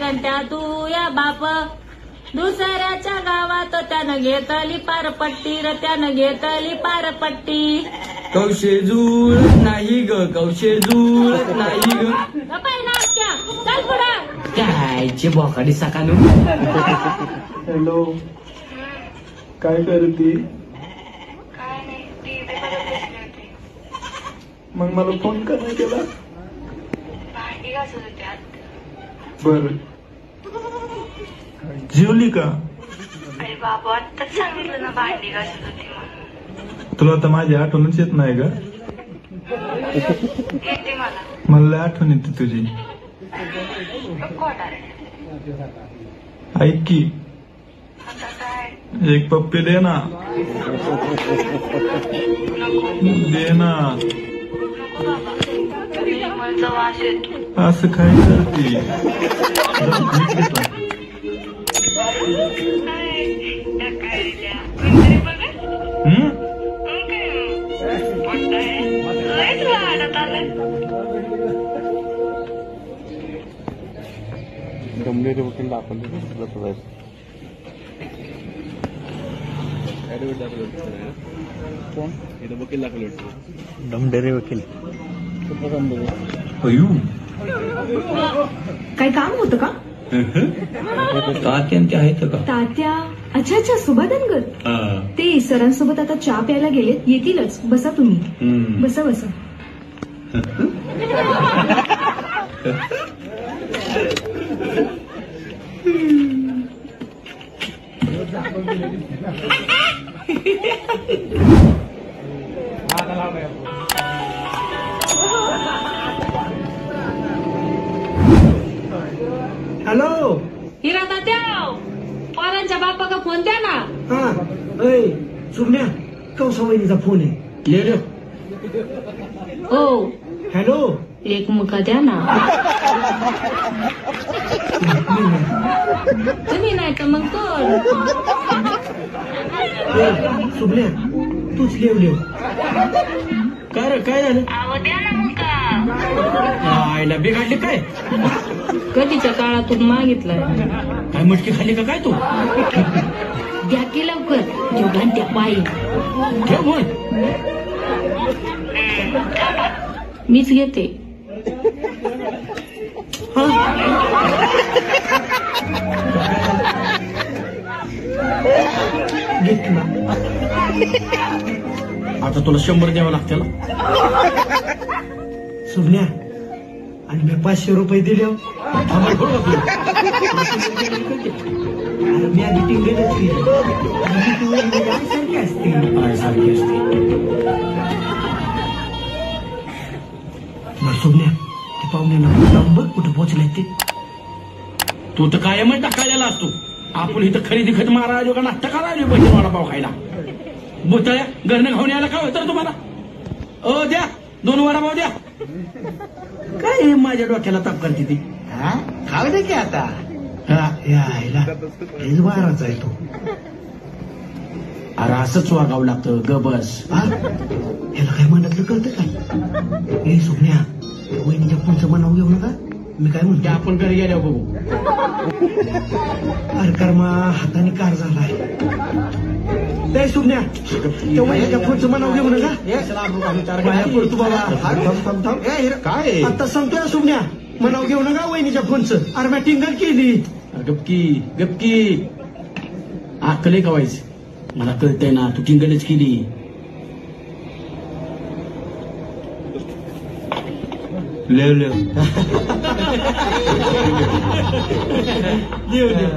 घंट्या तू या बाप दुसऱ्याच्या गावात त्यानं घेतली पारपट्टी र त्यानं घेतली पारपट्टी कौशे जुळत नाही ग कौशे जुळत नाही ग चल पुढं कायचे बोकाडी सकाळू हॅलो काय करते मग मला फोन का नाही केला बर जेवली का अरे बाबा आत्ताच सांगितलं ना भांडी घासत होती म्हणून. तुला तर माझी आठवणच येत नाही ग येते मला मला लय आठवण येते तुझी कोणारे ऐक की आता काय एक पप्पी दे ना दे ना नको बाबा मला वास येतो असं काय करते काय दिल्या कोणतरी बघा हम्म लयच वाढत आलं गंभीर वकील दाखवले कोण इथं वकील दाखवले डमडेरे वकील काही काम होतं का तात्यांते आहेत का तात्या अच्छा अच्छा सुभाधनगर ते सरांसोबत आता चहा प्यायला गेलेत येतीलच बसा तुम्ही बसा बसा हॅलो हिरा तात्या पोरांच्या बापाला फोन द्या ना हा अय सुमण्या कौसा वहिनीचा फोन आहे ले रे हो हॅलो एक मुका द्या ना तुम्ही नाही तर मग कोण सुमण्या तूच लेव लेव काय रे काय झालं अहो द्या ना मग का आईला बिघडली काय कधीच्या काळातून मागितलाय काय मटकी खाली का काय तू द्या की लवकर जो घंट्या पायी ठेव म्हण मीच घेते घेतला आता तुला 100 द्यावं लागतं सुमण्या आणि मी 500 रुपये दिले हो. अरे मी आधी टिंगलच केली सारखी असते सारखी असते बरं सुमण्या ते पाहुण्यांना जाऊन बघ कुठं पोहोचलाय ते तू तर कायमच टाकायला असतो आपण इथं खरेदी खत मारा जो का नाश्ता करायला पैसे वडापाव खायला बोतळ्या घरनं खाऊन यायला काय होतं रे तुम्हाला द्या 2 वडापाव द्या काय हे माझ्या डोक्याला ताप करते ती खाऊ दे की आता यायला हेच बाराचा आहे तो अरे असंच वागावं लागतं ग बस याला काय म्हणतलं कळतं काय हे सुमण्या वहिनीच्या पुढचं म्हणावं घेऊ नका मी काय म्हणतो आपण घरी गेल्यावर बघू अरे कर्मा हाताने कार झालाय ते सुमण्या त्या वहिनीच्या पुढचं म्हणावं घेऊ नका बाहेर पडतो बाबा काय आता सांगतोय सुमण्या म्हणावं घेऊ नका वहिनीच्या फोनचं अरे मी टिंगल केली गपकी गपकी आकले कवायच मला कळतंय ना तू टिंगलच केली लेव लेव देव देव